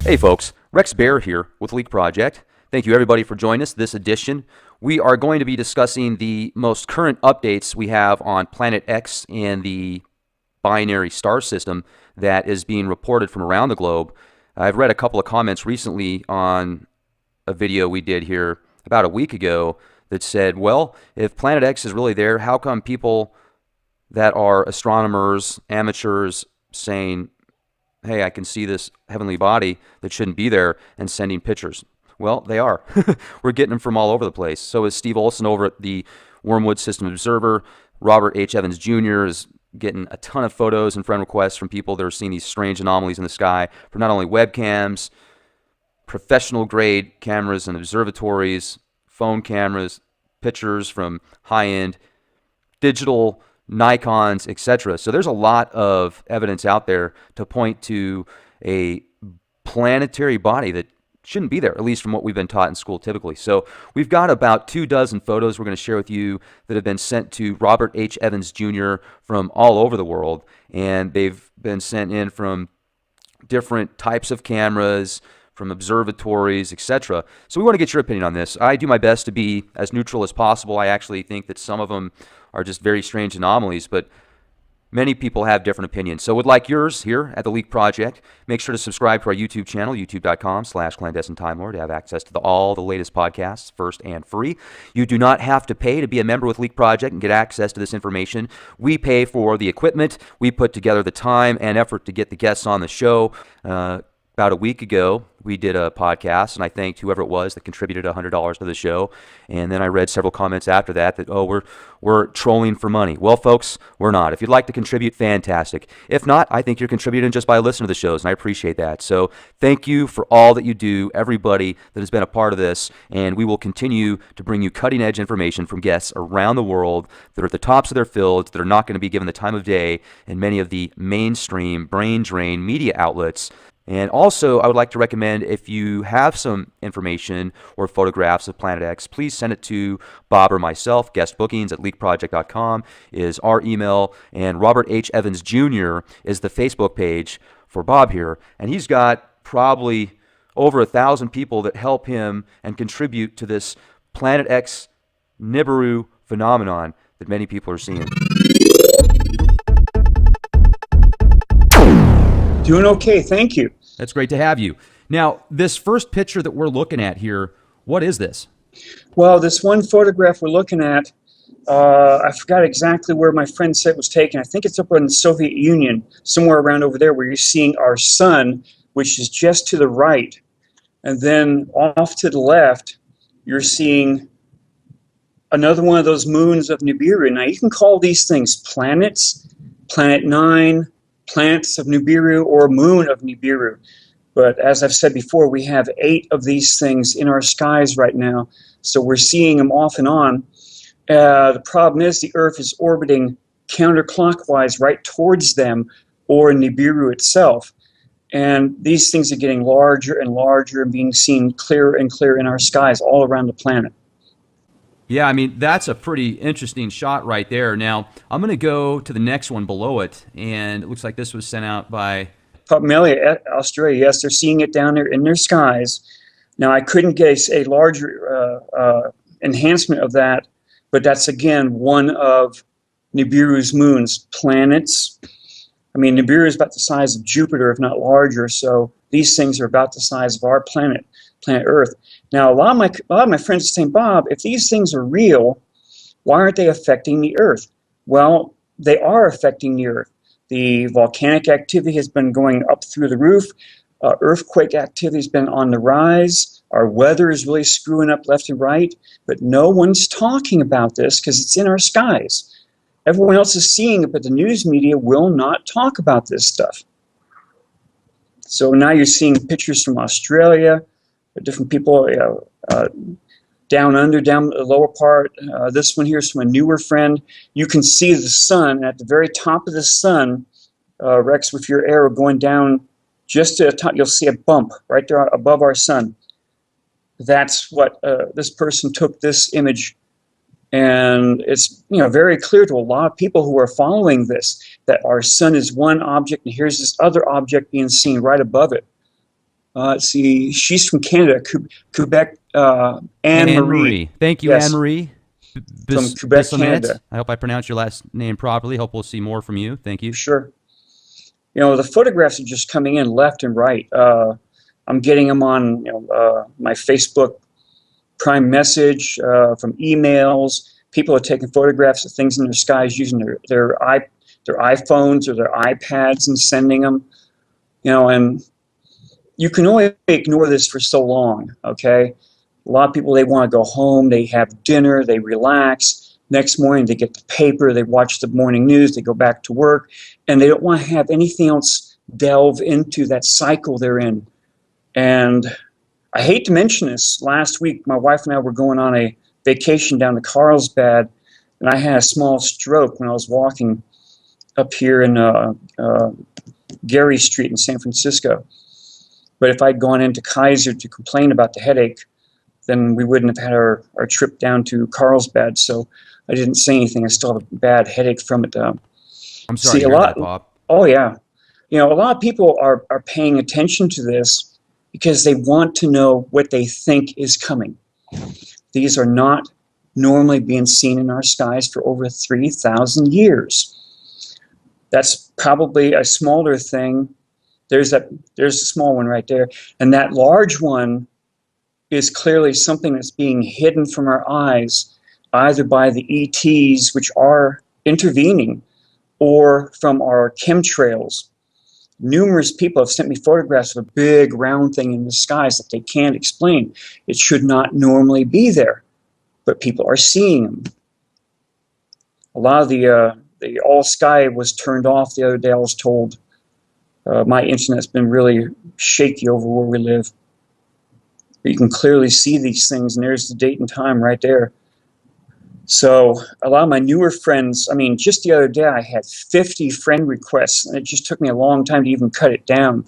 Hey folks, Rex Bear here with Leak Project. Thank you everybody for joining us this edition. We are going to be discussing the most current updates we have on Planet X and the binary star system that is being reported from around the globe. I've read a couple of comments recently on a video we did here about a week ago that said, well, if Planet X is really there, how come people that are astronomers, amateurs, saying, hey, I can see this heavenly body that shouldn't be there, and sending pictures? Well, they are. We're getting them from all over the place. So is Steve Olson over at the Wormwood System Observer. Robert H. Evans Jr. is getting a ton of photos and friend requests from people that are seeing these strange anomalies in the sky from not only webcams, professional grade cameras and observatories, phone cameras, pictures from high-end digital Nikons, etc. So there's a lot of evidence out there to point to a planetary body that shouldn't be there, at least from what we've been taught in school typically. So we've got about 24 photos we're going to share with you that have been sent to Robert H. Evans Jr. from all over the world, and they've been sent in from different types of cameras, from observatories, etc. So we want to get your opinion on this. I do my best to be as neutral as possible. I actually think that some of them are just very strange anomalies, but many people have different opinions. So would like yours here at the Leak Project. Make sure to subscribe to our YouTube channel, youtube.com/clandestine-timelord, to have access to all the latest podcasts first and free. You do not have to pay to be a member with Leak Project and get access to this information. We pay for the equipment. We put together the time and effort to get the guests on the show. About a week ago, we did a podcast, and I thanked whoever it was that contributed $100 to the show. And then I read several comments after that oh, we're trolling for money. Well, folks, we're not. If you'd like to contribute, fantastic. If not, I think you're contributing just by listening to the shows, and I appreciate that. So thank you for all that you do, everybody that has been a part of this, and we will continue to bring you cutting-edge information from guests around the world that are at the tops of their fields, that are not going to be given the time of day in many of the mainstream, brain-drain media outlets. And also, I would like to recommend, if you have some information or photographs of Planet X, please send it to Bob or myself. Guestbookings@leakproject.com is our email. And Robert H. Evans Jr. is the Facebook page for Bob here. And he's got probably over 1,000 people that help him and contribute to this Planet X Nibiru phenomenon that many people are seeing. Doing okay, thank you. That's great to have you. Now, this first picture that we're looking at here, what is this? Well, this one photograph we're looking at, I forgot exactly where my friend said it was taken. I think it's up in the Soviet Union, somewhere around over there, where you're seeing our sun, which is just to the right. And then off to the left, you're seeing another one of those moons of Nibiru. Now, you can call these things planets, Planet 9, planets of Nibiru, or moon of Nibiru. But as I've said before, we have 8 of these things in our skies right now, so we're seeing them off and on. The problem is the Earth is orbiting counterclockwise right towards them, or Nibiru itself. And these things are getting larger and larger and being seen clearer and clearer in our skies all around the planet. Yeah, I mean, that's a pretty interesting shot right there. Now, I'm going to go to the next one below it, and it looks like this was sent out by Papmelia, Australia. Yes, they're seeing it down there in their skies. Now, I couldn't get a larger enhancement of that, but that's, again, one of Nibiru's moons, planets. I mean, Nibiru is about the size of Jupiter, if not larger, so these things are about the size of our planet Earth. Now, a lot of my friends are saying, Bob, if these things are real, why aren't they affecting the Earth? Well, they are affecting the Earth. The volcanic activity has been going up through the roof. Earthquake activity has been on the rise. Our weather is really screwing up left and right, but no one's talking about this because it's in our skies. Everyone else is seeing it, but the news media will not talk about this stuff. So now you're seeing pictures from Australia, different people down under, down the lower part. This one here is from a newer friend. You can see the sun. At the very top of the sun, Rex, with your arrow going down just to the top, you'll see a bump right there above our sun. That's what this person took this image. And it's very clear to a lot of people who are following this that our sun is one object, and here's this other object being seen right above it. Let's see. She's from Canada, Quebec. Anne Anne Marie. Marie. Thank you, Anne Yes, Marie from Quebec, Bissonnette. Canada. I hope I pronounced your last name properly. Hope we'll see more from you. Thank you. Sure. The photographs are just coming in left and right. I'm getting them on my Facebook Prime Message, from emails. People are taking photographs of things in the skies using their iPhones or their iPads and sending them. And you can only ignore this for so long. Okay, a lot of people, they want to go home, they have dinner, they relax. Next morning they get the paper, they watch the morning news, they go back to work, and they don't want to have anything else delve into that cycle they're in. And I hate to mention this. Last week, my wife and I were going on a vacation down to Carlsbad, and I had a small stroke when I was walking up here in Gary Street in San Francisco. But if I'd gone into Kaiser to complain about the headache, then we wouldn't have had our trip down to Carlsbad. So I didn't say anything. I still have a bad headache from it. I'm sorry See, to a hear lot. that, Bob. Oh, yeah. A lot of people are paying attention to this because they want to know what they think is coming. These are not normally being seen in our skies for over 3,000 years. That's probably a smaller thing. There's a small one right there. And that large one is clearly something that's being hidden from our eyes, either by the ETs, which are intervening, or from our chemtrails. Numerous people have sent me photographs of a big round thing in the skies that they can't explain. It should not normally be there, but people are seeing them. A lot of the all sky was turned off the other day, I was told. My internet's been really shaky over where we live. But you can clearly see these things, and there's the date and time right there. So a lot of my newer friends, just the other day I had 50 friend requests, and it just took me a long time to even cut it down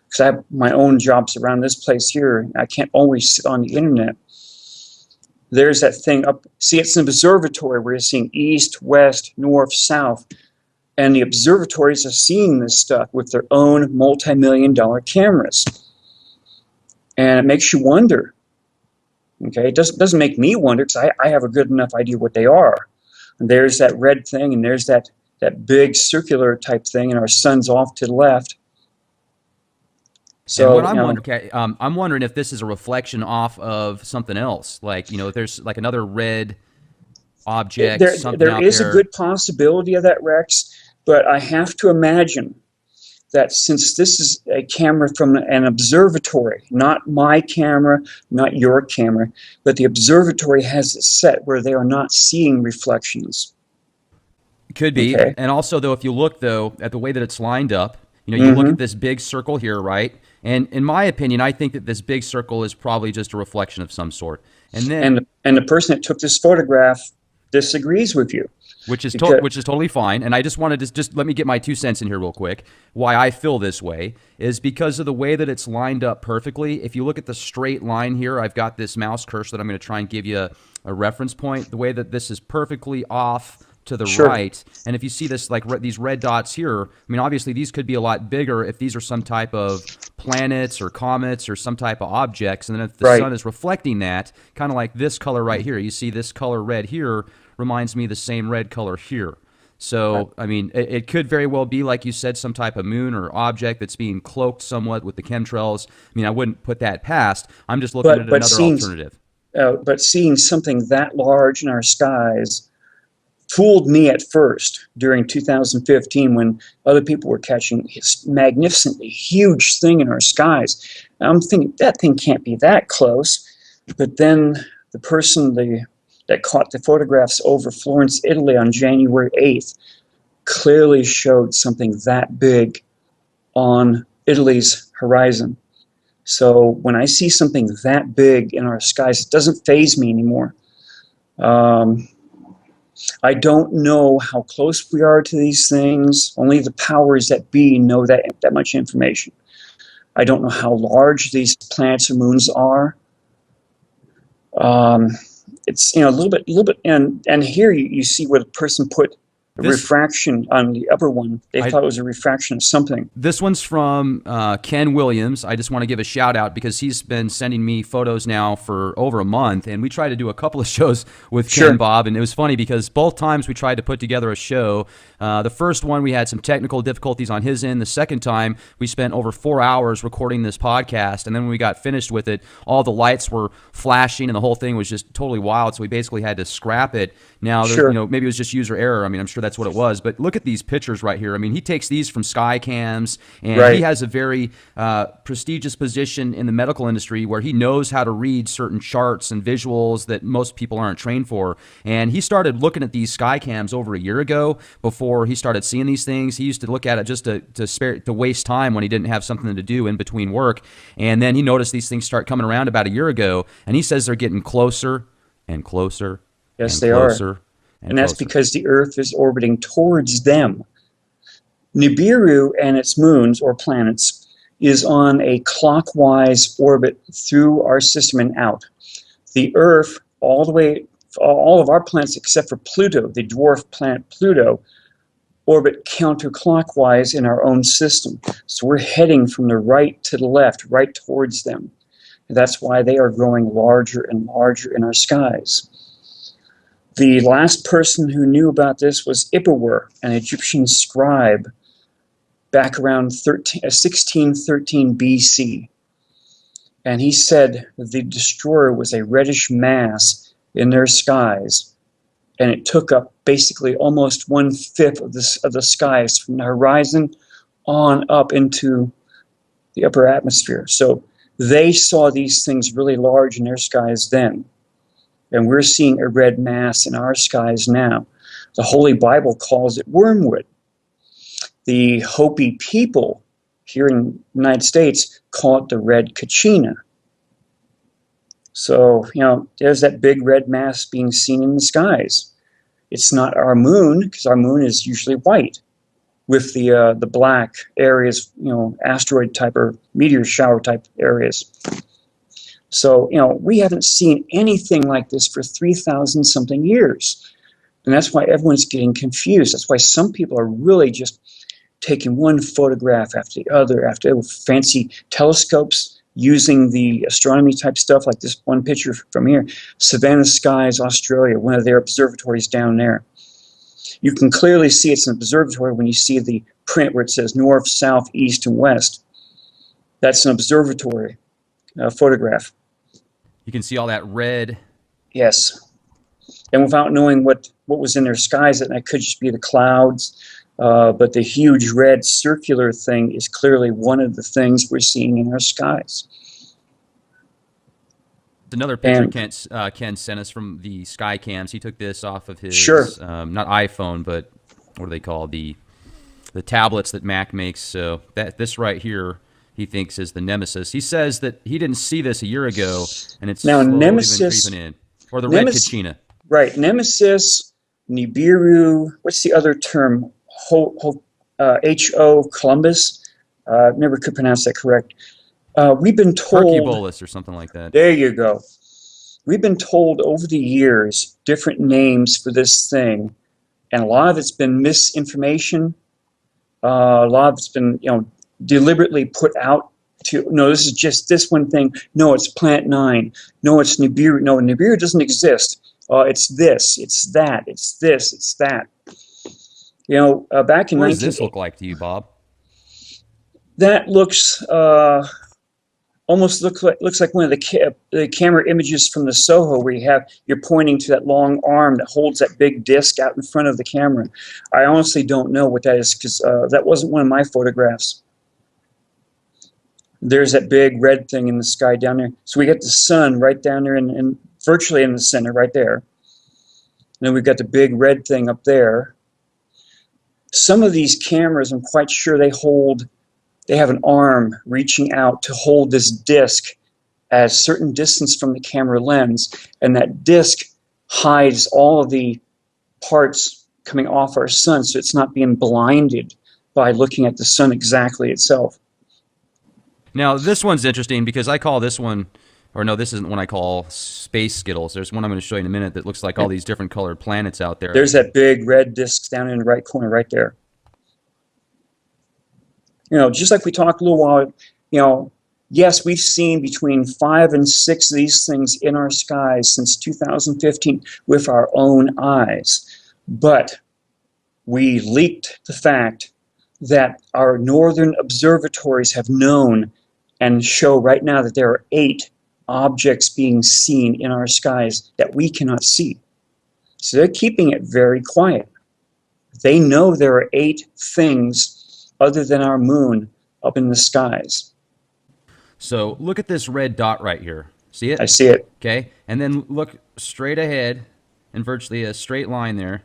because I have my own jobs around this place here. I can't always sit on the internet. There's that thing up. See, it's an observatory where you're seeing east, west, north, south. And the observatories are seeing this stuff with their own multi-million-dollar cameras. And it makes you wonder. Okay, it doesn't make me wonder because I have a good enough idea what they are. And there's that red thing, and there's that big circular type thing, and our sun's off to the left. And what So, I'm wondering if this is a reflection off of something else. Like, there's like another red object, something there out is a there. good possibility of that, Rex, but I have to imagine that since this is a camera from an observatory, not my camera, not your camera, but the observatory has it set where they are not seeing reflections. Could be. Okay. And also, though, if you look, though, at the way that it's lined up, you look Mm-hmm. at this big circle here, right? And in my opinion, I think that this big circle is probably just a reflection of some sort. And then, And the person that took this photograph disagrees with you because which is totally fine. And I just wanted to just let me get my 2 cents in here real quick. Why I feel this way is because of the way that it's lined up perfectly. If you look at the straight line here, I've got this mouse cursor that I'm going to try and give you a reference point. The way that this is perfectly off to the sure, right, and if you see this like these red dots here, obviously these could be a lot bigger if these are some type of planets or comets or some type of objects, and then if the right. sun is reflecting that, kind of like this color right here, you see this color red here reminds me of the same red color here. So, it could very well be, like you said, some type of moon or object that's being cloaked somewhat with the chemtrails. I wouldn't put that past. I'm just looking at another alternative. But seeing something that large in our skies fooled me at first during 2015 when other people were catching this magnificently huge thing in our skies. And I'm thinking, that thing can't be that close. But then the person that caught the photographs over Florence, Italy on January 8th clearly showed something that big on Italy's horizon. So when I see something that big in our skies, it doesn't faze me anymore. I don't know how close we are to these things. Only the powers that be know that much information. I don't know how large these planets or moons are. It's a little bit, and here you see what a person put A This refraction on the upper one. They I thought it was a refraction of something. This one's from Ken Williams. I just want to give a shout out because he's been sending me photos now for over a month, and we tried to do a couple of shows with Ken Sure. Bob, and it was funny because both times we tried to put together a show. The first one we had some technical difficulties on his end. The second time we spent over 4 hours recording this podcast, and then when we got finished with it, all the lights were flashing, and the whole thing was just totally wild. So we basically had to scrap it. Now, Sure. maybe it was just user error. I mean, I'm sure that's what it was. But look at these pictures right here. I mean, he takes these from Skycams, and Right. he has a very prestigious position in the medical industry where he knows how to read certain charts and visuals that most people aren't trained for. And he started looking at these Skycams over a year ago before he started seeing these things. He used to look at it just to waste time when he didn't have something to do in between work. And then he noticed these things start coming around about a year ago, and he says they're getting closer and closer. Yes, And they closer are. and And that's closer. because the Earth is orbiting towards them. Nibiru and its moons or planets is on a clockwise orbit through our system and out. The Earth, all of our planets except for Pluto, the dwarf planet Pluto, orbit counterclockwise in our own system. So we're heading from the right to the left, right towards them. And that's why they are growing larger and larger in our skies. The last person who knew about this was Ipawer, an Egyptian scribe, back around 1613 BC. And he said the destroyer was a reddish mass in their skies, and it took up basically almost 1/5 of the skies from the horizon on up into the upper atmosphere. So they saw these things really large in their skies then. And we're seeing a red mass in our skies now. The Holy Bible calls it wormwood. The Hopi people here in the United States call it the red kachina. So, there's that big red mass being seen in the skies. It's not our moon, because our moon is usually white with the black areas, asteroid type or meteor shower type areas. So, we haven't seen anything like this for 3,000 something years. And that's why everyone's getting confused. That's why some people are really just taking one photograph after the other, after fancy telescopes, using the astronomy type stuff, like this one picture from here, Savannah Skies, Australia, one of their observatories down there. You can clearly see it's an observatory when you see the print where it says north, south, east, and west. That's an observatory photograph. You can see all that red. Yes. And without knowing what was in their skies, that could just be the clouds. But the huge red circular thing is clearly one of the things we're seeing in our skies. Another picture And Ken sent us from the Skycams. He took this off of his, Sure. Not iPhone, but what do they call the tablets that Mac makes. So this right here, he thinks is the Nemesis. He says that he didn't see this a year ago, and it's Now, slowly Nemesis- been creeping in. Or the red Nemesis- Kachina. right, Nemesis, Nibiru, what's the other term? H-O, Columbus. Never could pronounce that correct. We've been told... Hercubolus or something like that. There you go. We've been told over the years different names for this thing, and a lot of it's been misinformation. A lot of it's been, deliberately put out to, no, this is just this one thing. No, it's Planet 9. No, it's Nibiru. No, Nibiru doesn't exist. It's this, it's that, it's this, it's that. Back in What does 19... this look like to you, Bob? That looks almost looks like one of the camera images from the Soho, where you're pointing to that long arm that holds that big disc out in front of the camera. I honestly don't know what that is, because that wasn't one of my photographs. There's that big red thing in the sky down there. So we got the sun right down there and virtually in the center right there. And then we've got the big red thing up there. Some of these cameras, I'm quite sure they have an arm reaching out to hold this disc at a certain distance from the camera lens, and that disc hides all of the parts coming off our sun, so it's not being blinded by looking at the sun exactly itself. Now, this one's interesting because I call this one Or no, this isn't one I call space Skittles. There's one I'm going to show you in a minute that looks like all these different colored planets out there. There's that big red disk down in the right corner right there. You know, just like we talked a little while, you know, yes, we've seen between 5 and 6 of these things in our skies since 2015 with our own eyes. But we leaked the fact that our northern observatories have known and show right now that there are 8 objects being seen in our skies that we cannot see. So they're keeping it very quiet. They know there are 8 things other than our moon up in the skies. So look at this red dot right here. See it? I see it. Okay. And then look straight ahead in virtually a straight line there.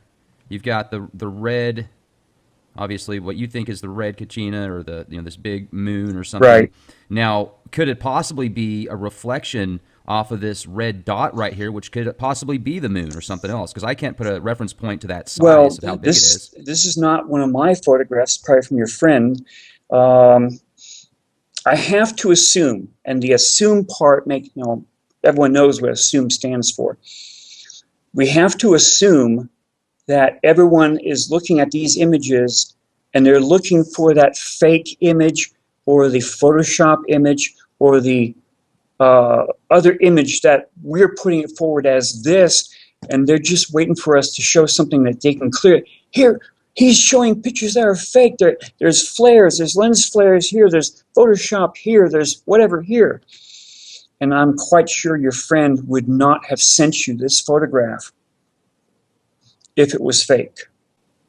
You've got the red, obviously what you think is the red Kachina, or the, you know, this big moon or something. Right. Now, could it possibly be a reflection off of this red dot right here, which could possibly be the moon or something else? Because I can't put a reference point to that size of how big it is. This is not one of my photographs, probably from your friend. I have to assume, and the assume part, everyone knows what assume stands for. We have to assume that everyone is looking at these images and they're looking for that fake image or the Photoshop image or the other image that we're putting it forward as this, and they're just waiting for us to show something that they can clear. Here, he's showing pictures that are fake. There's flares, there's lens flares here, there's Photoshop here, there's whatever here. And I'm quite sure your friend would not have sent you this photograph if it was fake.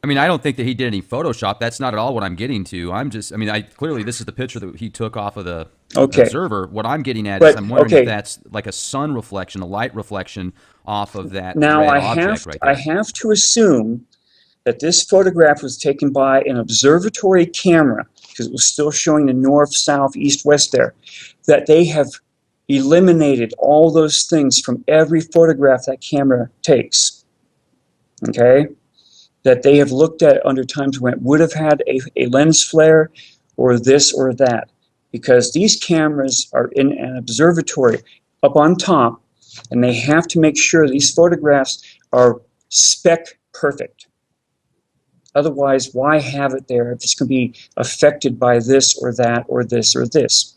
I mean, I don't think that he did any Photoshop. That's not at all what I'm getting to. I'm just, I mean, clearly this is the picture that he took off of the observer. What I'm getting at is I'm wondering if that's like a sun reflection, a light reflection off of that red object right there. I have to assume that this photograph was taken by an observatory camera, because it was still showing the north, south, east, west there, that they have eliminated all those things from every photograph that camera takes. Okay? That they have looked at under times when it would have had a lens flare or this or that. Because these cameras are in an observatory up on top, and they have to make sure these photographs are spec perfect. Otherwise, why have it there if it's going to be affected by this or that or this or this?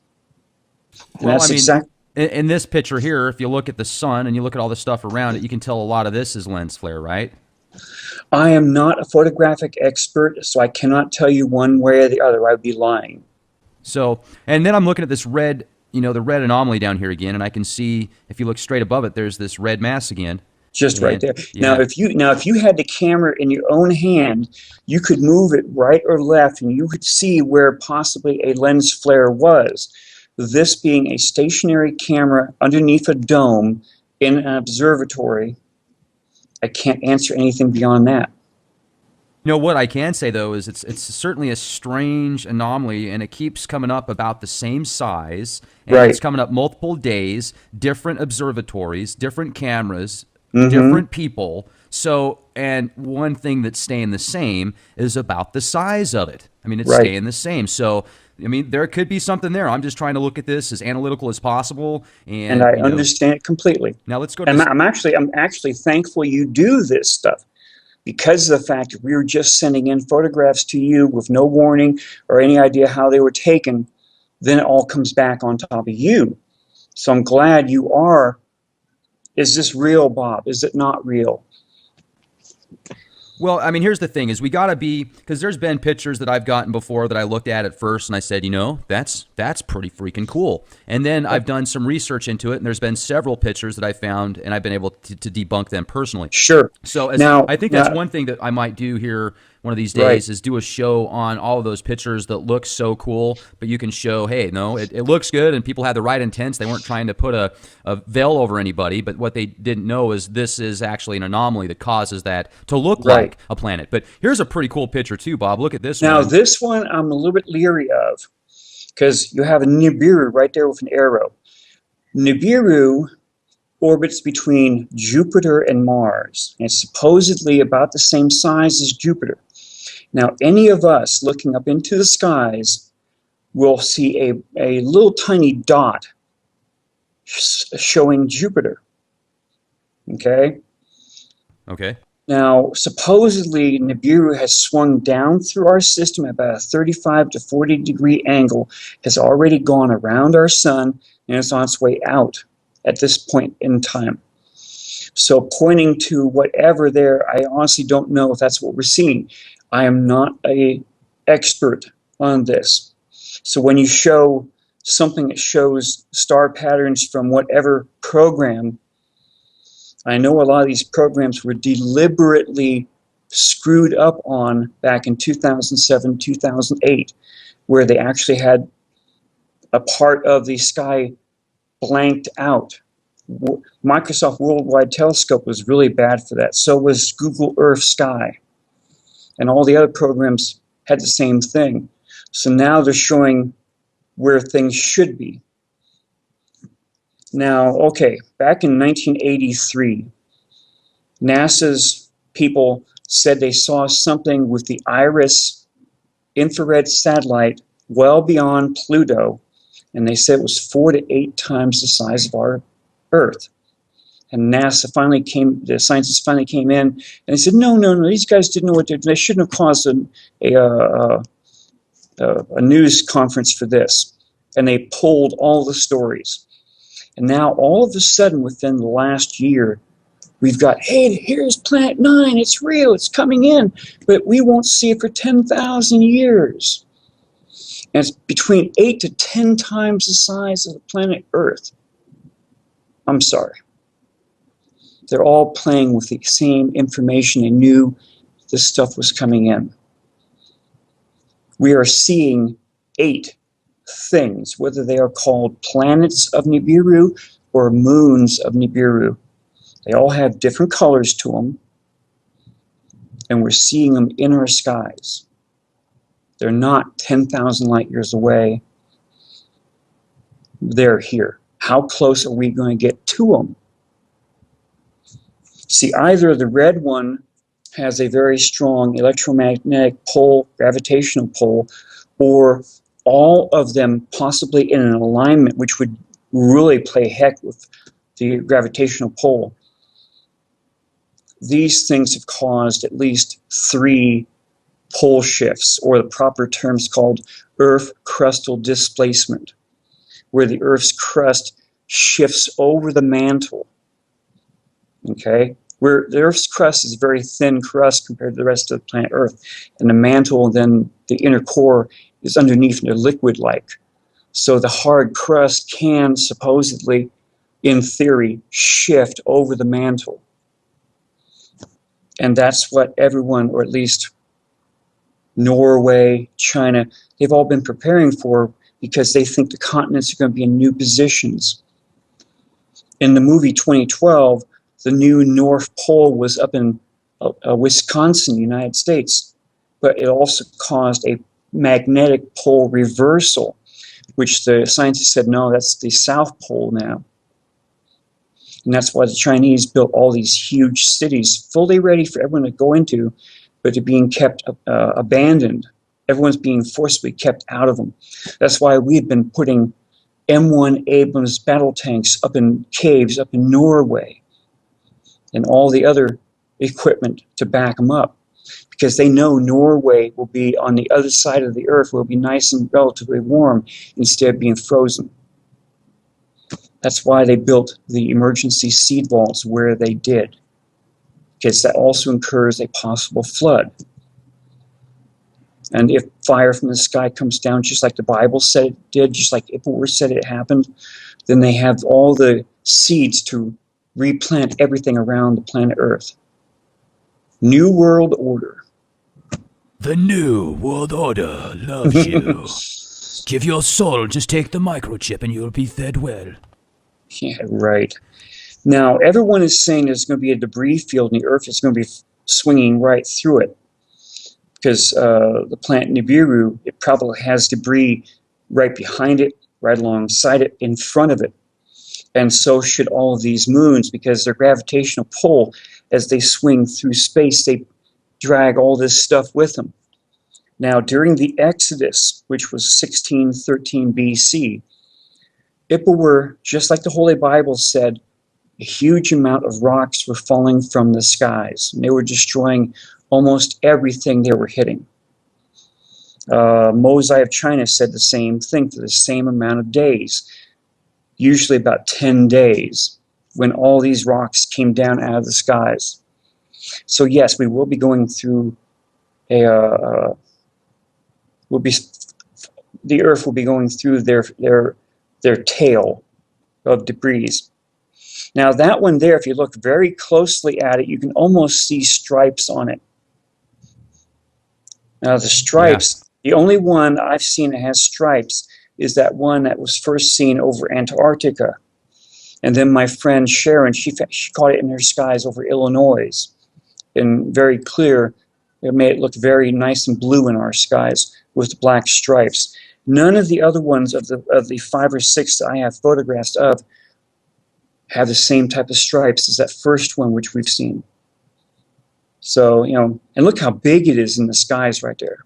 And well, I mean, in this picture here, if you look at the sun and you look at all the stuff around it, you can tell a lot of this is lens flare, right? I am not a photographic expert, so I cannot tell you one way or the other. I would be lying. So, and then I'm looking at this red, you know, the red anomaly down here again, and I can see, if you look straight above it, there's this red mass again. Just right there. Yeah. Now, if you had the camera in your own hand, you could move it right or left, and you could see where possibly a lens flare was. This being a stationary camera underneath a dome in an observatory, I can't answer anything beyond that. You know, what I can say, though, is it's certainly a strange anomaly, and it keeps coming up about the same size, and it's coming up multiple days, different observatories, different cameras, different people. So, and one thing that's staying the same is about the size of it. I mean, it's staying the same. So, I mean, there could be something there. I'm just trying to look at this as analytical as possible, and I understand it completely. Now let's go to. And I'm actually thankful you do this stuff, because of the fact that we were just sending in photographs to you with no warning or any idea how they were taken. Then it all comes back on top of you. So I'm glad you are. Is this real, Bob? Is it not real? Well, I mean, here's the thing: is we got to be, because there's been pictures that I've gotten before that I looked at first and I said, you know, that's pretty freaking cool. And then I've done some research into it, and there's been several pictures that I found, and I've been able to debunk them personally. Sure. So I think that's one thing that I might do here one of these days is do a show on all of those pictures that look so cool, but you can show, hey, no, it looks good, and people had the right intents. They weren't trying to put a veil over anybody, but what they didn't know is this is actually an anomaly that causes that to look like a planet. But here's a pretty cool picture too, Bob. Look at this one. Now, this one I'm a little bit leery of, because you have a Nibiru right there with an arrow. Nibiru orbits between Jupiter and Mars, and it's supposedly about the same size as Jupiter. Now, any of us looking up into the skies will see a little tiny dot showing Jupiter. Okay. Okay. Now, supposedly, Nibiru has swung down through our system at about a 35 to 40 degree angle, has already gone around our sun, and is on its way out at this point in time. So, pointing to whatever there, I honestly don't know if that's what we're seeing. I am not an expert on this. So, when you show something that shows star patterns from whatever program, I know a lot of these programs were deliberately screwed up on back in 2007, 2008, where they actually had a part of the sky blanked out. Microsoft Worldwide Telescope was really bad for that. So was Google Earth Sky. And all the other programs had the same thing. So now they're showing where things should be. Now, okay, back in 1983, NASA's people said they saw something with the IRIS infrared satellite well beyond Pluto, and they said it was 4 to 8 times the size of our Earth. And NASA finally came, the scientists finally came in, and they said, no, these guys didn't know what they're doing. They shouldn't have caused a news conference for this. And they pulled all the stories. And now, all of a sudden, within the last year, we've got, hey, here's Planet 9, it's real, it's coming in, but we won't see it for 10,000 years. And it's between 8 to 10 times the size of the planet Earth. I'm sorry. They're all playing with the same information. They knew this stuff was coming in. We are seeing 8 things, whether they are called planets of Nibiru or moons of Nibiru. They all have different colors to them, and we're seeing them in our skies. They're not 10,000 light years away. They're here. How close are we going to get to them? See, either the red one has a very strong electromagnetic pole, gravitational pole, or all of them possibly in an alignment, which would really play heck with the gravitational pole. These things have caused at least 3 pole shifts, or the proper term is called Earth crustal displacement, where the Earth's crust shifts over the mantle. Okay? Where the Earth's crust is a very thin crust compared to the rest of the planet Earth, and the mantle, then the inner core, is underneath and liquid-like. So the hard crust can supposedly, in theory, shift over the mantle. And that's what everyone, or at least Norway, China, they've all been preparing for, because they think the continents are going to be in new positions. In the movie 2012, the new North Pole was up in Wisconsin, United States, but it also caused a magnetic pole reversal, which the scientists said, no, that's the South Pole now. And that's why the Chinese built all these huge cities, fully ready for everyone to go into, but they're being kept abandoned. Everyone's being forcibly kept out of them. That's why we've been putting M1 Abrams battle tanks up in caves up in Norway, and all the other equipment to back them up, because they know Norway will be on the other side of the Earth, will be nice and relatively warm instead of being frozen. That's why they built the emergency seed vaults where they did, because that also incurs a possible flood. And if fire from the sky comes down, just like the Bible said it did, just like Ippur said it happened, then they have all the seeds to replant everything around the planet Earth. New World Order. The New World Order loves you. Give your soul, just take the microchip and you'll be fed well. Yeah, right. Now, everyone is saying there's going to be a debris field and the Earth is going to be swinging right through it, because the planet Nibiru, it probably has debris right behind it, right alongside it, in front of it. And so should all of these moons, because their gravitational pull, as they swing through space, they drag all this stuff with them. Now, during the Exodus, which was 1613 BC, If it were, just like the Holy Bible said, a huge amount of rocks were falling from the skies, and they were destroying almost everything they were hitting. Mosai of China said the same thing for the same amount of days, usually about 10 days, when all these rocks came down out of the skies. So yes, we will be going through the Earth will be going through their tail of debris. Now that one there, if you look very closely at it, you can almost see stripes on it. Now the stripes, the only one I've seen that has stripes is that one that was first seen over Antarctica. And then my friend Sharon, she caught it in her skies over Illinois. And very clear, it made it look very nice and blue in our skies with black stripes. None of the other ones of the 5 or 6 that I have photographs of have the same type of stripes as that first one which we've seen. So, and look how big it is in the skies right there.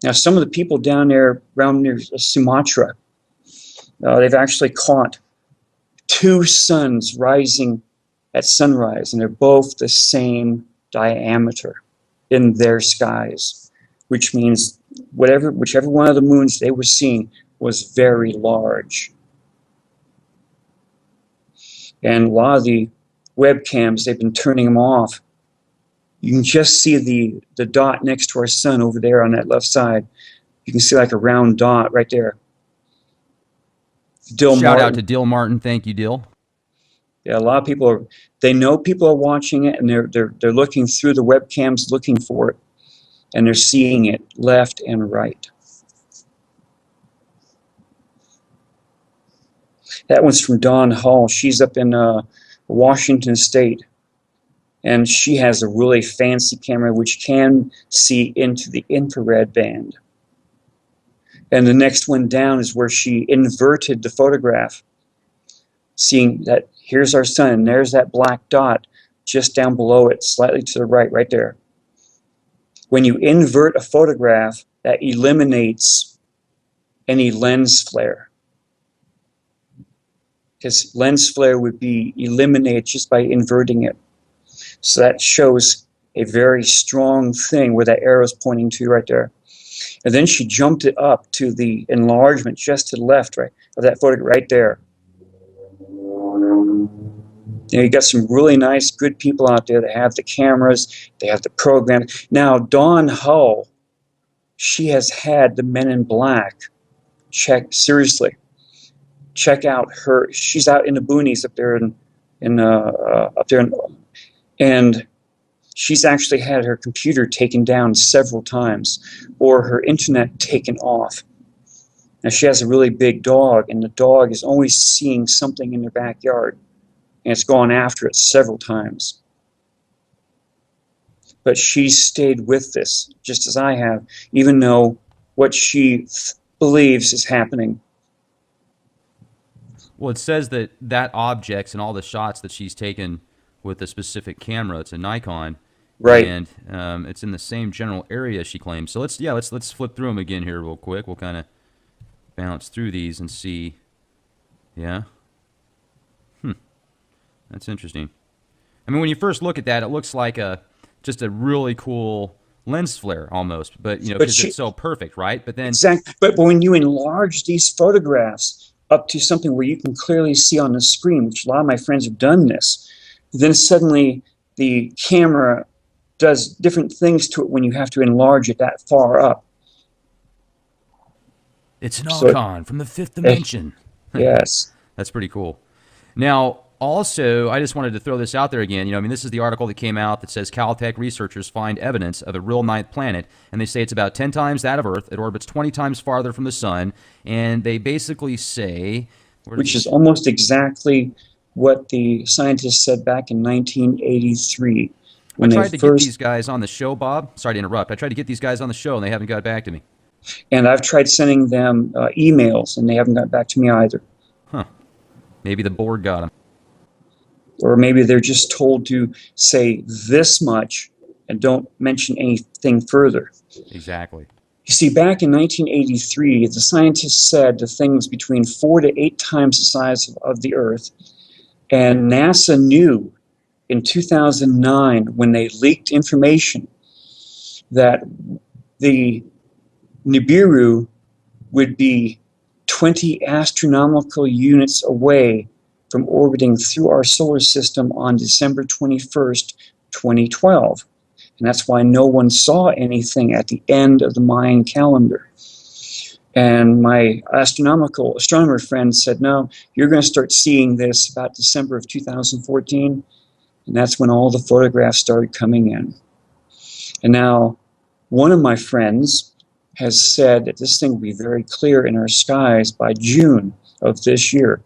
Now, some of the people down there around near Sumatra, they've actually caught 2 suns rising at sunrise, and they're both the same diameter in their skies, which means whichever one of the moons they were seeing was very large. And a lot of the webcams, they've been turning them off. You can just see the dot next to our sun over there on that left side. You can see like a round dot right there. Shout out to Dill Martin. Thank you, Dill. Yeah, a lot of people they know people are watching it, and they're looking through the webcams looking for it, and they're seeing it left and right. That one's from Dawn Hall. She's up in Washington State, and she has a really fancy camera which can see into the infrared band. And the next one down is where she inverted the photograph, seeing that here's our sun, and there's that black dot just down below it, slightly to the right, right there. When you invert a photograph, that eliminates any lens flare. Because lens flare would be eliminated just by inverting it. So that shows a very strong thing where that arrow is pointing to right there. And then she jumped it up to the enlargement just to the left, right, of that photograph right there. You got some really nice, good people out there that have the cameras, they have the program. Now, Dawn Hull, she has had the Men in Black check seriously. Check out her. She's out in the boonies up there and she's actually had her computer taken down several times, or her internet taken off. Now she has a really big dog, and the dog is always seeing something in their backyard, and it's gone after it several times. But she's stayed with this, just as I have, even though what she believes is happening. Well, it says that objects and all the shots that she's taken with a specific camera, it's a Nikon, right? And it's in the same general area, she claims. So let's flip through them again here real quick. We'll kind of bounce through these and see. Yeah. That's interesting. I mean, when you first look at that, it looks like just a really cool lens flare almost, but because it's so perfect, right? But then exactly. But when you enlarge these photographs up to something where you can clearly see on the screen, which a lot of my friends have done this, then suddenly the camera does different things to it when you have to enlarge it that far up. It's an icon from the 5th dimension. Yes. That's pretty cool. Now, also, I just wanted to throw this out there again. This is the article that came out that says Caltech researchers find evidence of a real ninth planet, and they say it's about 10 times that of Earth. It orbits 20 times farther from the sun, and they basically say... Which is almost exactly what the scientists said back in 1983. When I tried to get these guys on the show, Bob. Sorry to interrupt. I tried to get these guys on the show, and they haven't got back to me. And I've tried sending them emails, and they haven't got back to me either. Huh. Maybe the board got them. Or maybe they're just told to say this much and don't mention anything further. Exactly. You see, back in 1983, the scientists said the thing was between 4 to 8 times the size of the Earth. And NASA knew in 2009, when they leaked information, that the Nibiru would be 20 astronomical units away from orbiting through our solar system on December 21st, 2012. And that's why no one saw anything at the end of the Mayan calendar. And my astronomer friend said, no, you're going to start seeing this about December of 2014. And that's when all the photographs started coming in. And now one of my friends has said that this thing will be very clear in our skies by June of this year.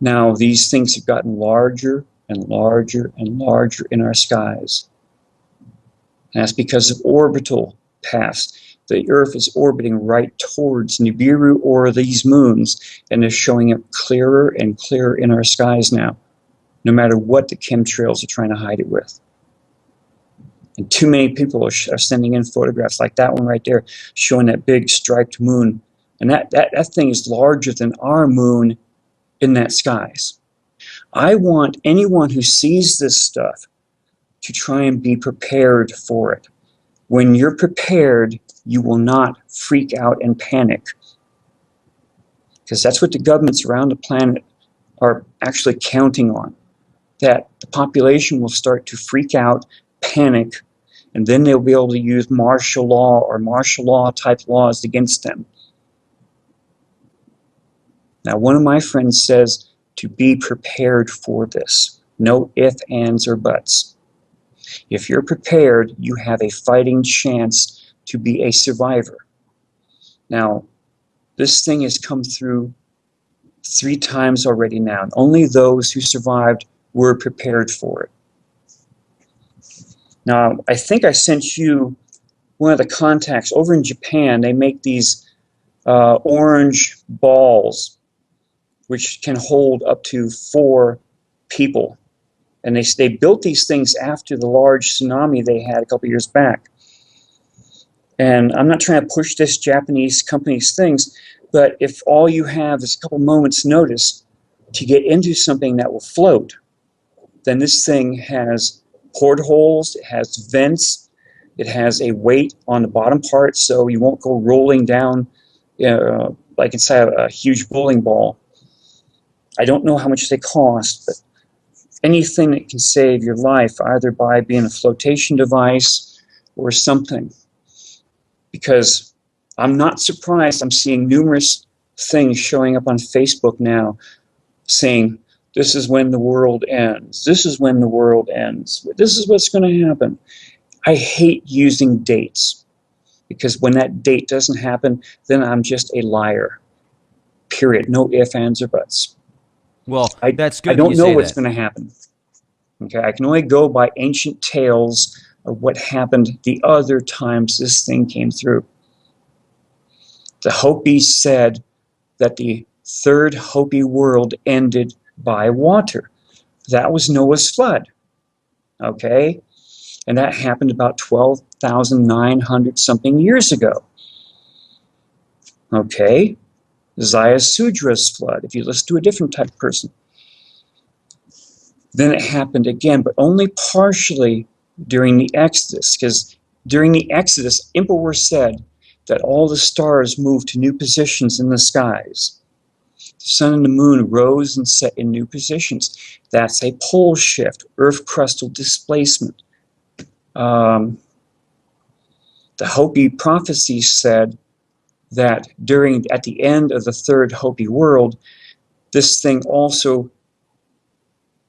Now, these things have gotten larger and larger and larger in our skies. And that's because of orbital paths. The Earth is orbiting right towards Nibiru or these moons, and they're showing up clearer and clearer in our skies now, no matter what the chemtrails are trying to hide it with. And too many people are sending in photographs like that one right there, showing that big striped moon. And that thing is larger than our moon in that skies. I want anyone who sees this stuff to try and be prepared for it. When you're prepared, you will not freak out and panic. Because that's what the governments around the planet are actually counting on. That the population will start to freak out, panic, and then they'll be able to use martial law or martial law type laws against them. Now, one of my friends says to be prepared for this. No ifs, ands, or buts. If you're prepared, you have a fighting chance to be a survivor. Now, this thing has come through 3 times already now, and only those who survived were prepared for it. Now, I think I sent you one of the contacts. Over in Japan, they make these orange balls which can hold up to 4 people. And they built these things after the large tsunami they had a couple years back. And I'm not trying to push this Japanese company's things, but if all you have is a couple moments notice to get into something that will float, then this thing has portholes, it has vents, it has a weight on the bottom part so you won't go rolling down like inside a huge bowling ball. I don't know how much they cost, but anything that can save your life, either by being a flotation device or something. Because I'm not surprised, I'm seeing numerous things showing up on Facebook now saying, this is when the world ends. This is when the world ends. This is what's going to happen. I hate using dates, because when that date doesn't happen, then I'm just a liar. Period. No ifs, ands, or buts. Well, that's good. I don't you know say what's that. going to happen. Okay, I can only go by ancient tales of what happened the other times this thing came through. The Hopi said that the third Hopi world ended by water. That was Noah's flood. Okay, and that happened about 12,900 something years ago. Okay, Sudra's flood, if you listen to a different type of person. Then it happened again, but only partially during the Exodus, because during the Exodus, Emperor said that all the stars moved to new positions in the skies. The sun and the moon rose and set in new positions. That's a pole shift, earth crustal displacement. The Hopi prophecy said that at the end of the third Hopi world, this thing also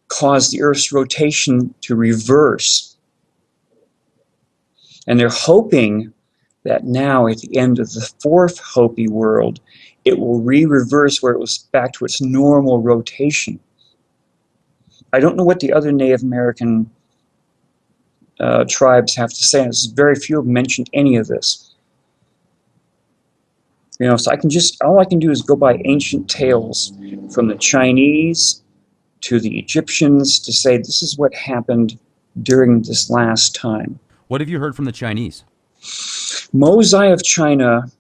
caused the Earth's rotation to reverse. And they're hoping that now at the end of the fourth Hopi world, it will reverse where it was back to its normal rotation. I don't know what the other Native American tribes have to say. Very few have mentioned any of this. You know, so all I can do is go by ancient tales from the Chinese to the Egyptians to say this is what happened during this last time. What have you heard from the Chinese? Mosai of China,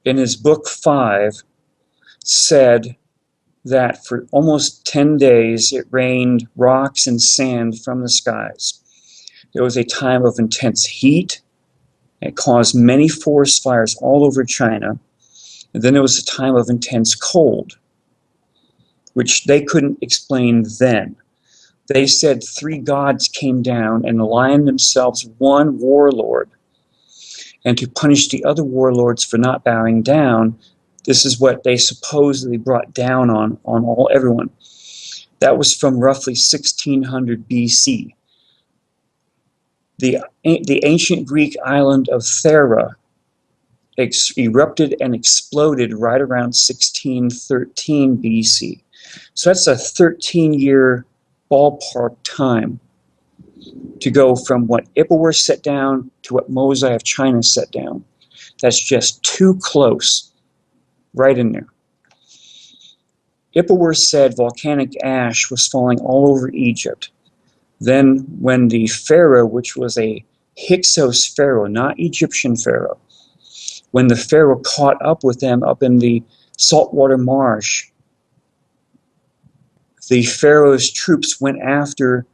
in his book 5, said that for almost 10 days it rained rocks and sand from the skies. There was a time of intense heat. It caused many forest fires all over China. And then there was a time of intense cold, which they couldn't explain then. They said 3 gods came down and aligned themselves one warlord. And to punish the other warlords for not bowing down, this is what they supposedly brought down on everyone. That was from roughly 1600 BC. The ancient Greek island of Thera erupted and exploded right around 1613 BC. So that's a 13-year ballpark time to go from what Ipuwer set down to what Mosai of China set down. That's just too close, right in there. Ipuwer said volcanic ash was falling all over Egypt. Then when the pharaoh, which was a Hyksos pharaoh, not Egyptian pharaoh, when the pharaoh caught up with them up in the saltwater marsh, the pharaoh's troops went after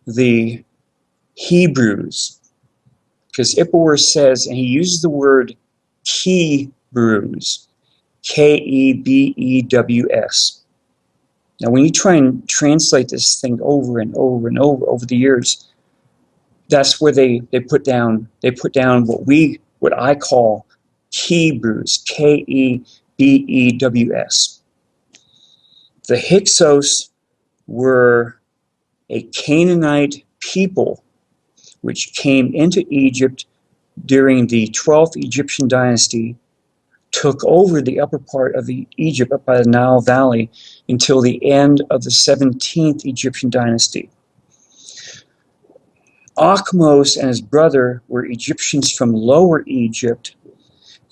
the Hebrews, because Ipuwer says, and he uses the word Kebews, Kebews. Now, when you try and translate this thing over and over and over the years, that's where they put down what I call Kebews, Kebews. The Hyksos were a Canaanite people which came into Egypt during the 12th Egyptian dynasty, took over the upper part of Egypt up by the Nile Valley until the end of the 17th Egyptian dynasty. Akhmos and his brother were Egyptians from Lower Egypt.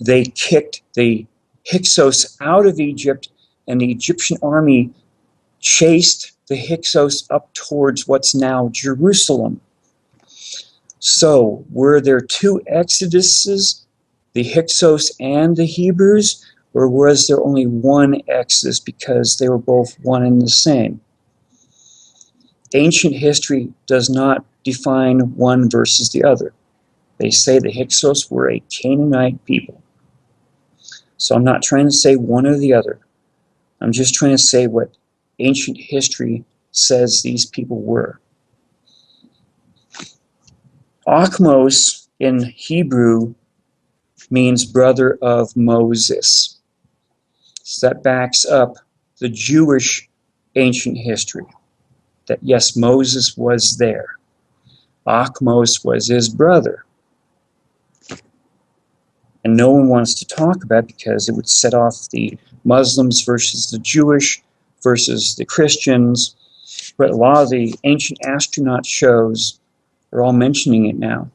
They kicked the Hyksos out of Egypt, and the Egyptian army chased the Hyksos up towards what's now Jerusalem. So, were there 2 exoduses, the Hyksos and the Hebrews, or was there only one exodus because they were both one and the same? Ancient history does not define one versus the other. They say the Hyksos were a Canaanite people. So I'm not trying to say one or the other. I'm just trying to say what ancient history says these people were. Akhmos in Hebrew means brother of Moses. So that backs up the Jewish ancient history, that yes, Moses was there. Akhmos was his brother. And no one wants to talk about it because it would set off the Muslims versus the Jewish versus the Christians. But a lot of the ancient astronaut shows are all mentioning it now.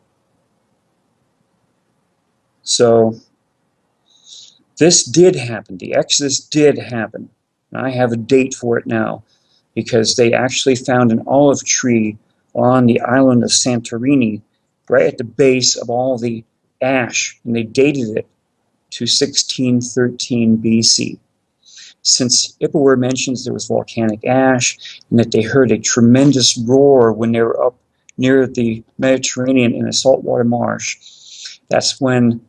So this did happen. The Exodus did happen. And I have a date for it now because they actually found an olive tree on the island of Santorini right at the base of all the ash, and they dated it to 1613 BC. Since Ipuwer mentions there was volcanic ash and that they heard a tremendous roar when they were up near the Mediterranean in a saltwater marsh, that's when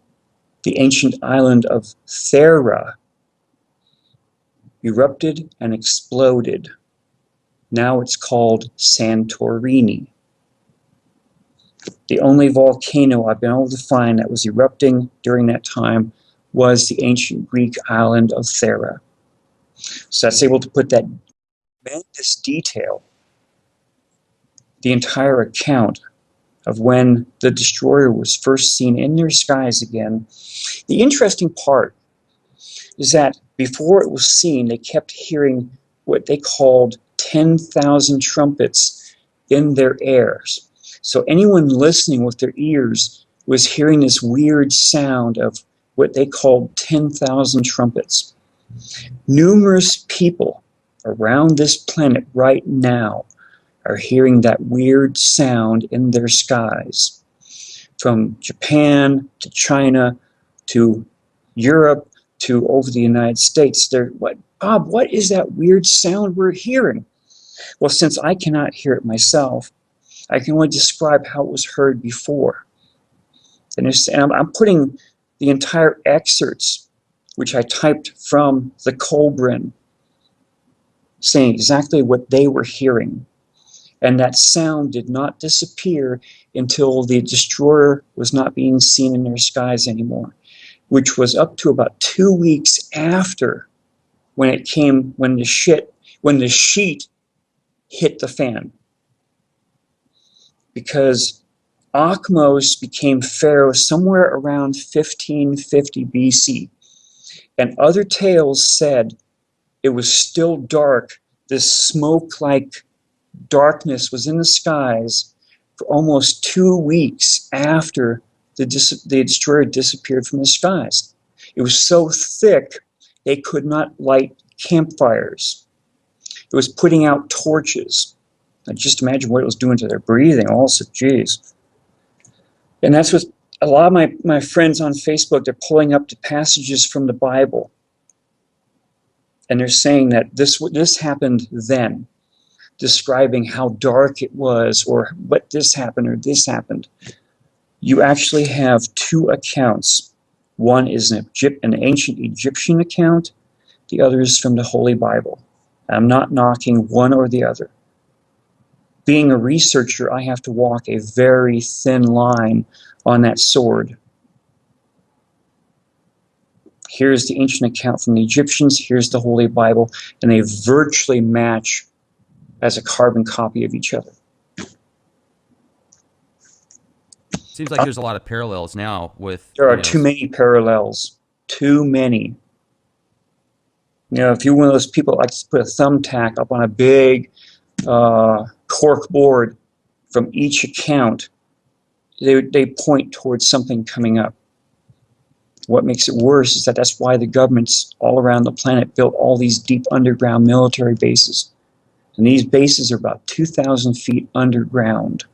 the ancient island of Thera erupted and exploded. Now it's called Santorini. The only volcano I've been able to find that was erupting during that time was the ancient Greek island of Thera. So that's able to put that tremendous detail, the entire account of when the destroyer was first seen in their skies again. The interesting part is that before it was seen, they kept hearing what they called 10,000 trumpets in their ears. So anyone listening with their ears was hearing this weird sound of what they called 10,000 trumpets. Numerous people around this planet right now are hearing that weird sound in their skies. from Japan to China to Europe to over the United States. Bob, what is that weird sound we're hearing? Well, since I cannot hear it myself, I can only describe how it was heard before. And I'm putting the entire excerpts, which I typed from the Colbrin, saying exactly what they were hearing. And that sound did not disappear until the destroyer was not being seen in their skies anymore, which was up to about 2 weeks after when the sheet hit the fan. Because Akhmos became pharaoh somewhere around 1550 BC. And other tales said it was still dark. This smoke-like darkness was in the skies for almost 2 weeks after the destroyer disappeared from the skies. It was so thick they could not light campfires. It was putting out torches. Now just imagine what it was doing to their breathing also, geez. And that's what a lot of my friends on Facebook, they're pulling up the passages from the Bible. And they're saying that this happened then, describing how dark it was, or what this happened or this happened. You actually have two accounts. One is an ancient Egyptian account. The other is from the Holy Bible. I'm not knocking one or the other. Being a researcher, I have to walk a very thin line on that sword. Here's the ancient account from the Egyptians, here's the Holy Bible, and they virtually match as a carbon copy of each other. Seems like there's a lot of parallels now with... There are too many parallels. Too many. If you're one of those people that likes to put a thumbtack up on a big cork board from each account, they point towards something coming up. What makes it worse is that's why the governments all around the planet built all these deep underground military bases. And these bases are about 2,000 feet underground.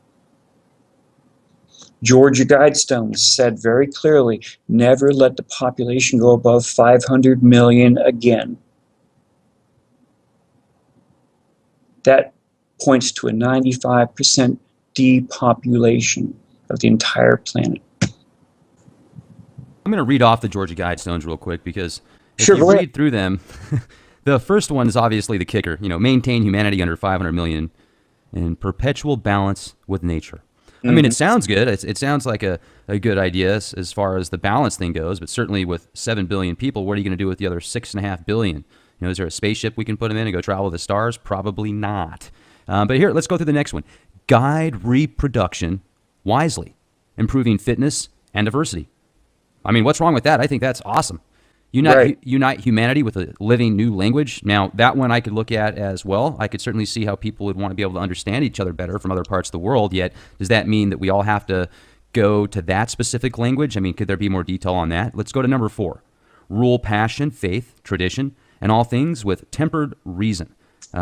Georgia Guidestones said very clearly, never let the population go above 500 million again. That points to a 95% depopulation of the entire planet. I'm going to read off the Georgia Guidestones real quick because if sure, you read through them, the first one is obviously the kicker. Maintain humanity under 500 million in perpetual balance with nature. I mean, it sounds good. It sounds like a good idea as far as the balance thing goes, but certainly with 7 billion people, what are you going to do with the other 6.5 billion? Is there a spaceship we can put them in and go travel the stars? Probably not. But here, let's go through the next one. Guide reproduction wisely, improving fitness and diversity. I mean, what's wrong with that? I think that's awesome. Unite humanity with a living new language. Now, that one I could look at as well. I could certainly see how people would want to be able to understand each other better from other parts of the world. Yet, does that mean that we all have to go to that specific language? I mean, could there be more detail on that? Let's go to number 4. Rule passion, faith, tradition, and all things with tempered reason.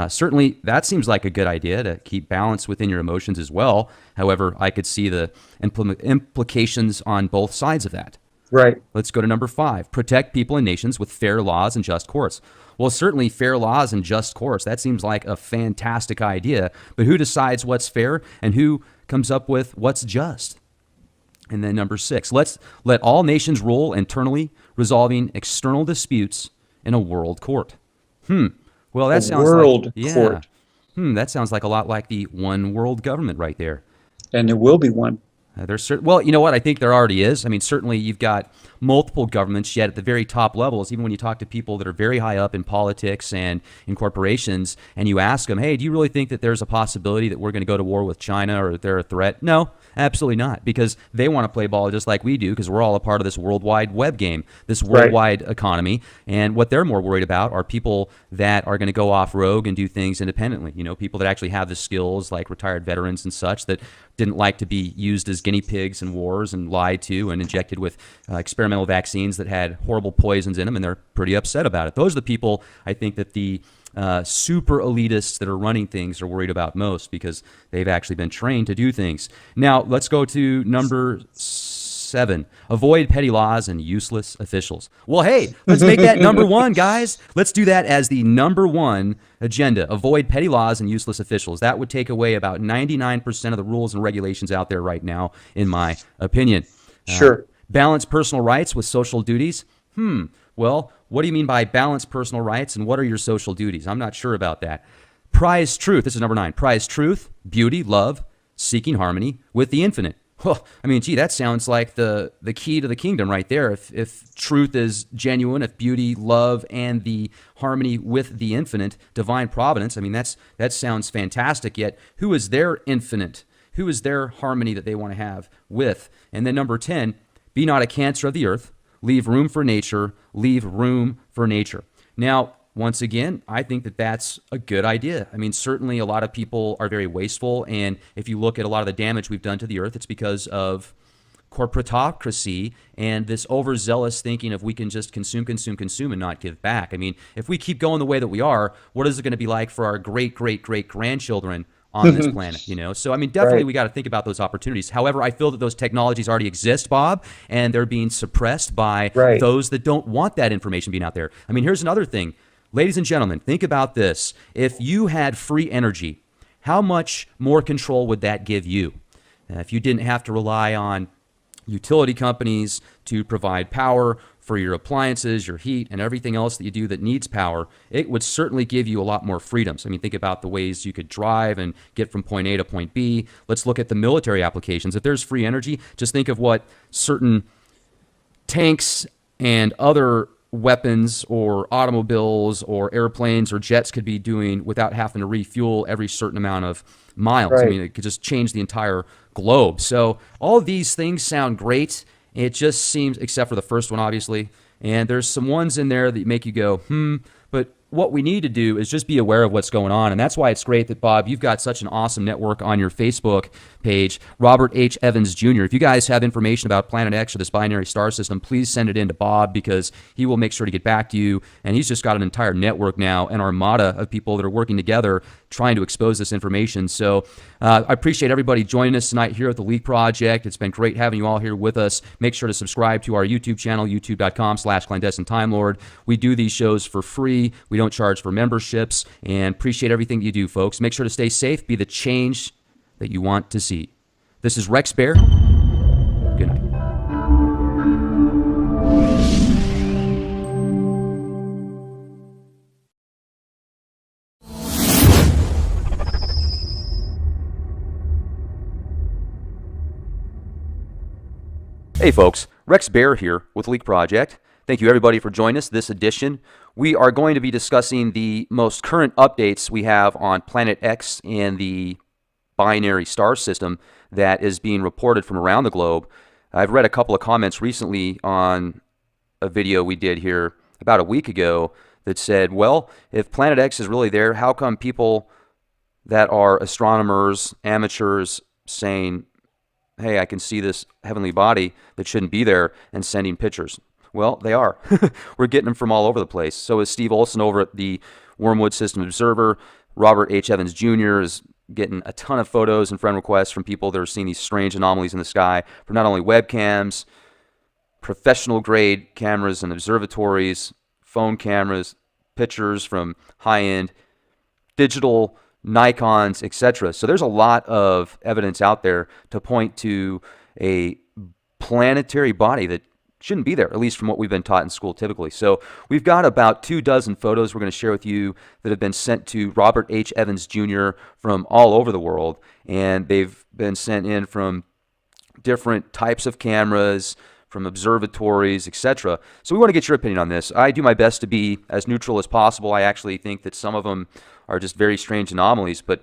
Certainly, that seems like a good idea to keep balance within your emotions as well. However, I could see the implications on both sides of that. Right. Let's go to number 5. Protect people and nations with fair laws and just courts. Well, certainly fair laws and just courts. That seems like a fantastic idea. But who decides what's fair and who comes up with what's just? And then number 6. Let's let all nations rule internally, resolving external disputes in a world court. Well, that sounds world like court. That sounds like a lot like the one world government right there. And there will be one. Well, you know what? I think there already is. I mean, certainly you've got multiple governments, yet at the very top levels, even when you talk to people that are very high up in politics and in corporations, and you ask them, hey, do you really think that there's a possibility that we're going to go to war with China or that they're a threat? No, absolutely not, because they want to play ball just like we do, because we're all a part of this worldwide web game, this worldwide economy. And what they're more worried about are people that are going to go off rogue and do things independently. People that actually have the skills, like retired veterans and such, that didn't like to be used as guinea pigs in wars and lied to and injected with experimental experimental vaccines that had horrible poisons in them, and they're pretty upset about it. Those are the people I think that the super elitists that are running things are worried about most, because they've actually been trained to do things. Now, let's go to number 7. Avoid petty laws and useless officials. Well, hey, let's make that number 1, guys. Let's do that as the number 1 agenda. Avoid petty laws and useless officials. That would take away about 99% of the rules and regulations out there right now, in my opinion. Sure. Balance personal rights with social duties. Well, what do you mean by balance personal rights, and what are your social duties? I'm not sure about that. Prize truth. This is number 9. Prize truth, beauty, love, seeking harmony with the infinite. Well, I mean, gee, that sounds like the key to the kingdom right there. If truth is genuine, if beauty, love, and the harmony with the infinite, divine providence, I mean, that sounds fantastic. Yet, who is their infinite? Who is their harmony that they want to have with? And then number 10, be not a cancer of the earth. Leave room for nature. Leave room for nature. Now, once again, I think that that's a good idea. I mean, certainly a lot of people are very wasteful. And if you look at a lot of the damage we've done to the earth, it's because of corporatocracy and this overzealous thinking of we can just consume and not give back. I mean, if we keep going the way that we are, what is it going to be like for our great-great-great-grandchildren on this planet, you know? So, I mean, definitely we got to think about those opportunities. However, I feel that those technologies already exist, Bob, and they're being suppressed by those that don't want that information being out there. I mean, here's another thing. Ladies and gentlemen, think about this. If you had free energy, how much more control would that give you? If you didn't have to rely on utility companies to provide power for your appliances, your heat, and everything else that you do that needs power, it would certainly give you a lot more freedoms. I mean, think about the ways you could drive and get from point A to point B. Let's look at the military applications. If there's free energy, just think of what certain tanks and other weapons or automobiles or airplanes or jets could be doing without having to refuel every certain amount of miles. I mean, it could just change the entire globe. So all of these things sound great. It just seems, except for the first one, obviously, and there's some ones in there that make you go, but what we need to do is just be aware of what's going on. And that's why it's great that, Bob, you've got such an awesome network on your Facebook page, Robert H. Evans Jr. If you guys have information about Planet X or this binary star system, please send it in to Bob, because he will make sure to get back to you. And he's just got an entire network now, an armada of people that are working together trying to expose this information. So I appreciate everybody joining us tonight here at the Leak Project. It's been great having you all here with us. Make sure to subscribe to our YouTube channel, youtube.com/clandestine time lord. We do these shows for free. We don't charge for memberships, and appreciate everything you do, folks. Make sure to stay safe. Be the change that you want to see. This is Rex Bear. Good night. Hey folks, Rex Bear here with Leak Project. Thank you everybody for joining us this edition. We are going to be discussing the most current updates we have on Planet X and the binary star system that is being reported from around the globe. I've read a couple of comments recently on a video we did here about a week ago that said, well, if Planet X is really there, how come people that are astronomers, amateurs, saying, hey, I can see this heavenly body that shouldn't be there, and sending pictures? Well, they are. We're getting them from all over the place. So is Steve Olson over at the Wormwood System Observer. Robert H. Evans Jr. is getting a ton of photos and friend requests from people that are seeing these strange anomalies in the sky from not only webcams, professional grade cameras and observatories, phone cameras, pictures from high-end digital Nikons, etc. So there's a lot of evidence out there to point to a planetary body that shouldn't be there, at least from what we've been taught in school typically. So we've got about 24 photos we're going to share with you that have been sent to Robert H. Evans Jr. from all over the world, and they've been sent in from different types of cameras, from observatories, etc. So we want to get your opinion on this. I do my best to be as neutral as possible. I actually think that some of them are just very strange anomalies, but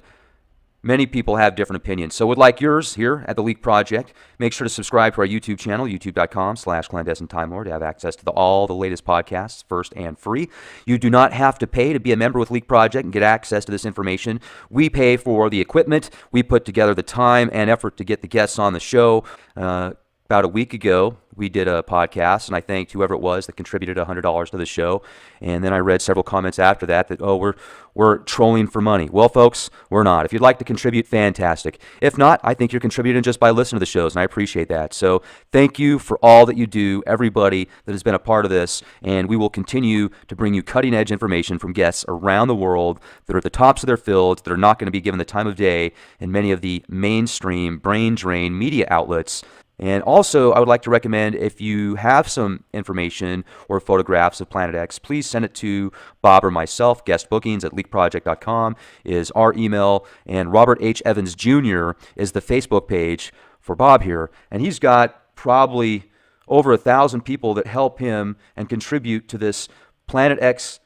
many people have different opinions. So would like yours here at the Leak Project. Make sure to subscribe to our YouTube channel, youtube.com/clandestine time lord, to have access to all the latest podcasts first and free. You do not have to pay to be a member with Leak Project and get access to this information. We pay for the equipment. We put together the time and effort to get the guests on the show. About a week ago, we did a podcast, and I thanked whoever it was that contributed $100 to the show. And then I read several comments after that, oh, we're trolling for money. Well, folks, we're not. If you'd like to contribute, fantastic. If not, I think you're contributing just by listening to the shows, and I appreciate that. So thank you for all that you do, everybody that has been a part of this, and we will continue to bring you cutting-edge information from guests around the world that are at the tops of their fields, that are not going to be given the time of day in many of the mainstream brain drain media outlets. And also, I would like to recommend, if you have some information or photographs of Planet X, please send it to Bob or myself. Guestbookings@leakproject.com is our email. And Robert H. Evans Jr. is the Facebook page for Bob here. And he's got probably over 1,000 people that help him and contribute to this Planet X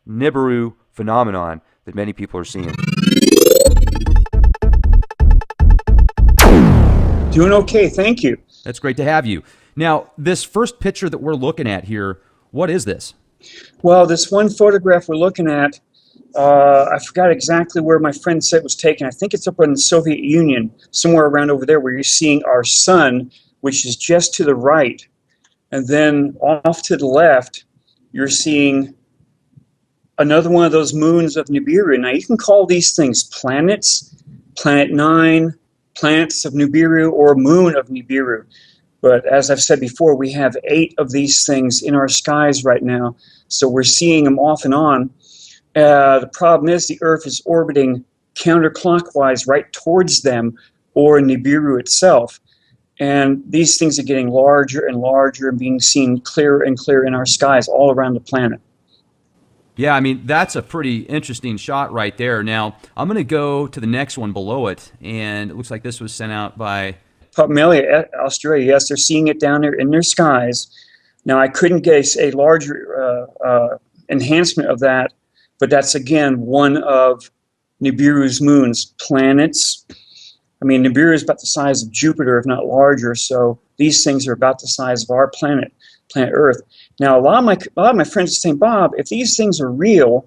Nibiru phenomenon that many people are seeing. Doing okay, thank you. That's great to have you. Now, this first picture that we're looking at here, what is this? Well, this one photograph we're looking at, I forgot exactly where my friend said it was taken. I think it's up in the Soviet Union, somewhere around over there, where you're seeing our sun, which is just to the right. And then off to the left, you're seeing another one of those moons of Nibiru. Now, you can call these things planets, Planet 9, planets of Nibiru, or moon of Nibiru. But as I've said before, we have 8 of these things in our skies right now, so we're seeing them off and on. The problem is the Earth is orbiting counterclockwise right towards them, or Nibiru itself. And these things are getting larger and larger and being seen clearer and clearer in our skies all around the planet. Yeah, I mean, that's a pretty interesting shot right there. Now, I'm going to go to the next one below it, and it looks like this was sent out by Papua, Australia. Yes, they're seeing it down there in their skies. Now, I couldn't get a larger enhancement of that, but that's, again, one of Nibiru's moons, planets. I mean, Nibiru is about the size of Jupiter, if not larger, so these things are about the size of our planet Earth. Now, a lot of my friends are saying, Bob, if these things are real,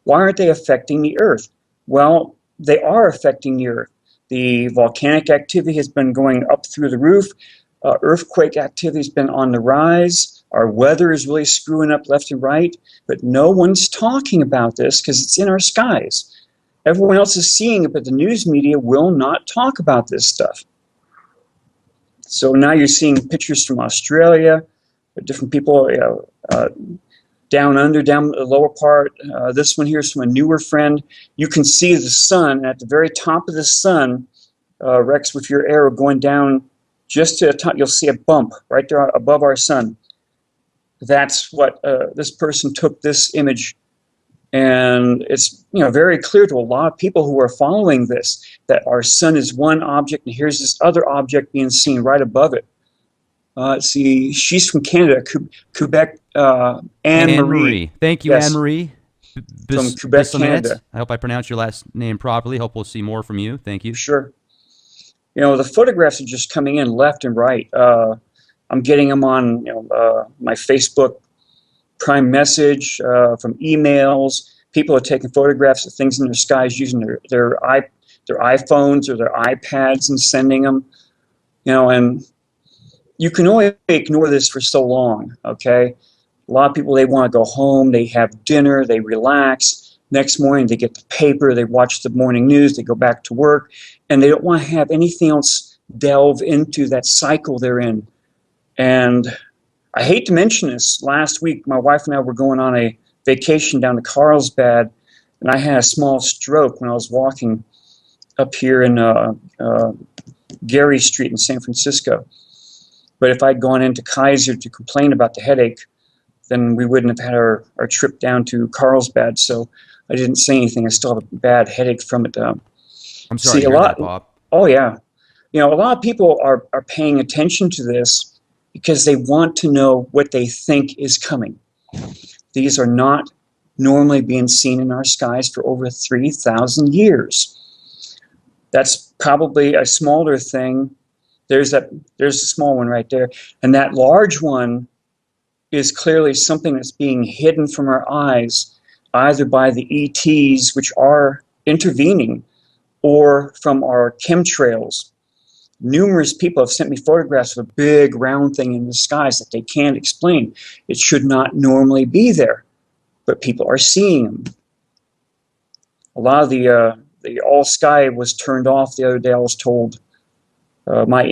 why aren't they affecting the Earth? Well, they are affecting the Earth. The volcanic activity has been going up through the roof. Earthquake activity has been on the rise. Our weather is really screwing up left and right, but no one's talking about this because it's in our skies. Everyone else is seeing it, but the news media will not talk about this stuff. So now you're seeing pictures from Australia, different people down under, down the lower part. This one here is from a newer friend. You can see the sun, and at the very top of the sun, Rex, with your arrow going down just to the top, you'll see a bump right there above our sun. That's what this person took this image. And it's very clear to a lot of people who are following this that our sun is one object, and here's this other object being seen right above it. Let's see, she's from Canada, Quebec, Anne-Marie. Thank you, Yes. Anne-Marie. From Quebec, Canada. I hope I pronounced your last name properly. Hope we'll see more from you. Thank you. Sure. The photographs are just coming in left and right. I'm getting them on my Facebook Prime Message, from emails. People are taking photographs of things in their skies using their iPhones or their iPads and sending them. And you can only ignore this for so long, okay? A lot of people, they want to go home, they have dinner, they relax. Next morning, they get the paper, they watch the morning news, they go back to work, and they don't want to have anything else delve into that cycle they're in. And I hate to mention this. Last week, my wife and I were going on a vacation down to Carlsbad, and I had a small stroke when I was walking up here in Gary Street in San Francisco. But if I'd gone into Kaiser to complain about the headache, then we wouldn't have had our trip down to Carlsbad. So I didn't say anything. I still have a bad headache from it. I'm sorry to hear that, Bob. Oh, yeah. A lot of people are paying attention to this because they want to know what they think is coming. These are not normally being seen in our skies for over 3,000 years. That's probably a smaller thing. There's a small one right there. And that large one is clearly something that's being hidden from our eyes, either by the ETs, which are intervening, or from our chemtrails. numerous people have sent me photographs of a big round thing in the skies that they can't explain. It should not normally be there, but people are seeing them. A lot of the all sky was turned off the other day. I was told my